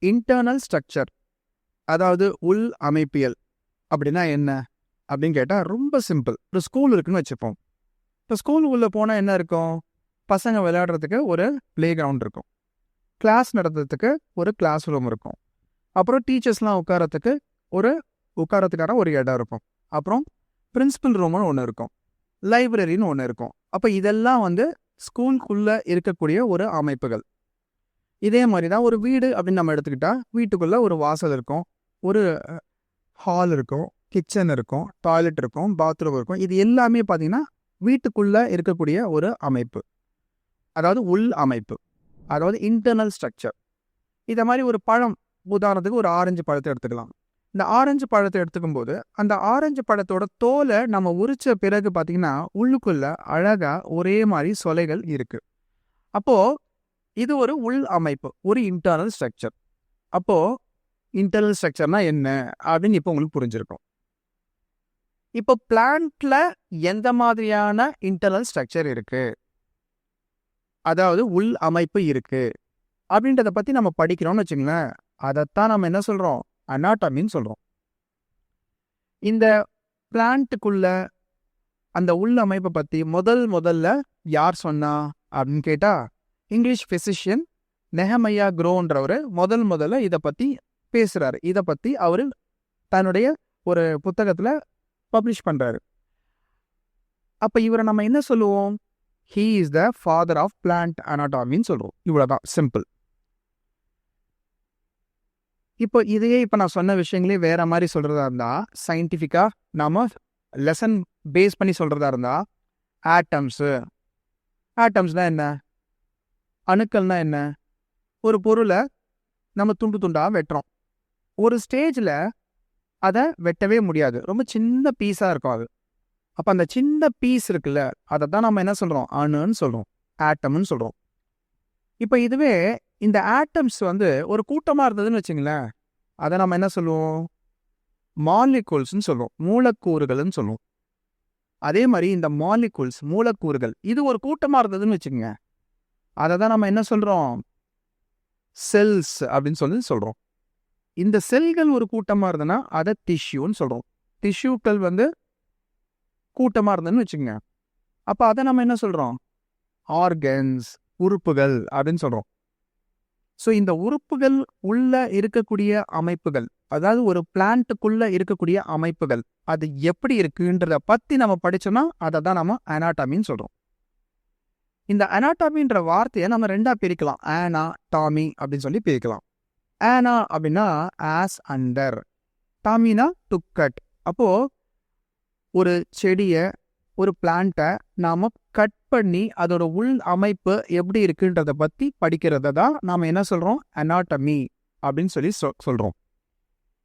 Internal structure, அதாவது உள் அமைப்பியல் அப்படின்னா என்ன அப்படின்னு கேட்டால் ரொம்ப சிம்பிள். ஒரு ஸ்கூல் இருக்குன்னு வச்சுப்போம். இப்போ ஸ்கூல் உள்ள போனால் என்ன இருக்கும்? பசங்க விளையாடுறதுக்கு ஒரு ப்ளே கிரவுண்ட் இருக்கும், கிளாஸ் நடத்துறதுக்கு ஒரு கிளாஸ் ரூம் இருக்கும், அப்புறம் டீச்சர்ஸ்லாம் உட்காரத்துக்கான ஒரு இடம் இருக்கும், அப்புறம் பிரின்சிபல் ரூம்னு ஒன்று இருக்கும், லைப்ரரின்னு ஒன்று இருக்கும். அப்போ இதெல்லாம் ஸ்கூலுக்குள்ளே இருக்கக்கூடிய ஒரு அமைப்புகள். இதே மாதிரி தான் ஒரு வீடு அப்படின்னு நம்ம எடுத்துக்கிட்டா வீட்டுக்குள்ளே ஒரு வாசல் இருக்கும், ஒரு ஹால் இருக்கும், கிச்சன் இருக்கும், டாய்லெட் இருக்கும், பாத்ரூம் இருக்கும். இது எல்லாமே பார்த்தீங்கன்னா வீட்டுக்குள்ளே இருக்கக்கூடிய ஒரு அமைப்பு, அதாவது உள் அமைப்பு, அதாவது இன்டர்னல் ஸ்ட்ரக்சர். இதை மாதிரி ஒரு பழம், உதாரணத்துக்கு ஒரு ஆரஞ்சு பழத்தை எடுத்துக்கலாம். இந்த ஆரஞ்சு பழத்தை எடுத்துக்கும் போது அந்த ஆரஞ்சு பழத்தோட தோலை நம்ம உரிச்ச பிறகு பார்த்தீங்கன்னா உள்ளுக்குள்ள அழகா ஒரே மாதிரி சொலைகள் இருக்கு. அப்போ இது ஒரு உள் அமைப்பு, ஒரு இன்டர்னல் ஸ்ட்ரக்சர். அப்போ இன்டர்னல் ஸ்ட்ரக்சர்னா என்ன அப்படின்னு இப்போ உங்களுக்கு புரிஞ்சிருக்கும். இப்போ பிளான்ட்ல எந்த மாதிரியான இன்டர்னல் ஸ்ட்ரக்சர் இருக்கு, அதாவது உள் அமைப்பு இருக்கு அப்படின்றத பத்தி நம்ம படிக்கிறோம்னு வச்சுங்களேன். அதைத்தான் நம்ம என்ன சொல்றோம்? அனாட்டமின்னு சொல்றோம். இந்த பிளான்ட்டுக்குள்ள அந்த உள் அமைப்பை பத்தி முதல்ல யார் சொன்னா அப்படின்னு கேட்டா இங்கிலீஷ் பிசிஷியன் நெஹமையா குரோன்றவர் முதல்ல இதை பத்தி பேசுறாரு. இதை பத்தி அவரு தன்னுடைய ஒரு புத்தகத்துல பப்ளிஷ் பண்றாரு. அப்ப இவரை நம்ம என்ன சொல்லுவோம்? He is the father of plant அனாட்டமின்னு சொல்றோம். இவ்வளவுதான், சிம்பிள். இப்போ இதையே இப்போ நான் சொன்ன விஷயங்களே வேற மாதிரி சொல்றதா இருந்தா, சயின்டிஃபிக்கா நாம லெசன் பேஸ் பண்ணி சொல்றதா இருந்தா, ஆட்டம்ஸ்னா என்ன? அணுக்கள்னா என்ன? ஒரு பொருளை நம்ம துண்டு துண்டா வெட்டுறோம். ஒரு ஸ்டேஜில் அதை வெட்டவே முடியாது, ரொம்ப சின்ன பீஸாக இருக்கும் அது. அப்போ அந்த சின்ன பீஸ் இருக்குல்ல, அதை தான் நம்ம என்ன சொல்கிறோம்? அணுன்னு சொல்கிறோம், ஆட்டம்னு சொல்கிறோம். இப்போ இதுவே இந்த ஆட்டம்ஸ் ஒரு கூட்டமாக இருந்ததுன்னு வச்சுங்களேன், அதை நம்ம என்ன சொல்லுவோம்? மாலிகூல்ஸ்ன்னு சொல்லுவோம், மூலக்கூறுகள்னு சொல்லுவோம். அதே மாதிரி இந்த மாலிகூல்ஸ், மூலக்கூறுகள், இது ஒரு கூட்டமாக இருந்ததுன்னு வச்சுக்கோங்க, அதை தான் நம்ம என்ன சொல்கிறோம்? செல்ஸ் அப்படின்னு சொல்கிறோம். இந்த செல்கள் ஒரு கூட்டமாக இருந்ததுன்னா அதை டிஷ்யூன்னு சொல்கிறோம். டிஷ்யூக்கள் கூட்டமாக இருந்ததுன்னு வச்சுக்கோங்க, அப்போ அதை நம்ம என்ன சொல்கிறோம்? ஆர்கன்ஸ், உறுப்புகள் அப்படின்னு சொல்கிறோம். ஸோ இந்த உறுப்புகள் உள்ள இருக்கக்கூடிய அமைப்புகள், அதாவது ஒரு பிளான்ட்டுக்குள்ள இருக்கக்கூடிய அமைப்புகள், அது எப்படி இருக்குன்றத பற்றி நம்ம படித்தோம்னா அதை தான் நம்ம அனாட்டமின்னு சொல்கிறோம். இந்த அனாட்டமின்ற வார்த்தையை நம்ம ரெண்டா பிரிக்கலாம். ஆனா டாமி அப்படின்னு சொல்லி பிரிக்கலாம். ஆனா அப்படின்னா as under, Dominar to cut. அப்போ ஒரு செடியை, ஒரு பிளான்ட்டை நாம கட் பண்ணி அதோட உள் அமைப்பு எப்படி இருக்குன்றத பத்தி படிக்கிறத தான் நாம என்ன சொல்றோம்? அனாட்டமி அப்படின்னு சொல்லி சொல்றோம்.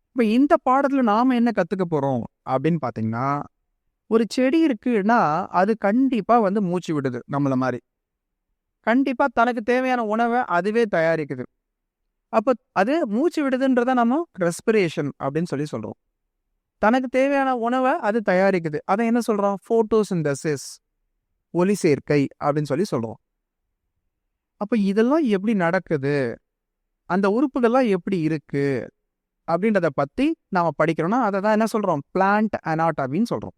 இப்போ இந்த பாடத்துல நாம என்ன கத்துக்க போறோம் அப்படின்னு பாத்தீங்கன்னா, ஒரு செடி இருக்குன்னா அது கண்டிப்பா மூச்சு விடுது. நம்மள மாதிரி கண்டிப்பா தனக்கு தேவையான உணவை அதுவே தயாரிக்குது. அப்போ அது மூச்சு விடுதுன்றத நம்ம ரெஸ்பிரேஷன் அப்படின்னு சொல்லி சொல்றோம். தனக்கு தேவையான உணவை அது தயாரிக்குது. அதை என்ன சொல்றோம்? போட்டோசிந்தசிஸ், ஒளி சேர்க்கை அப்படின்னு சொல்லி சொல்றோம். அப்போ இதெல்லாம் எப்படி நடக்குது, அந்த உறுப்புகள்லாம் எப்படி இருக்கு அப்படின்றத பத்தி நாம படிக்கிறோம்னா அதை தான் என்ன சொல்றோம்? பிளான்ட் அனாட்டமின்னு சொல்றோம்.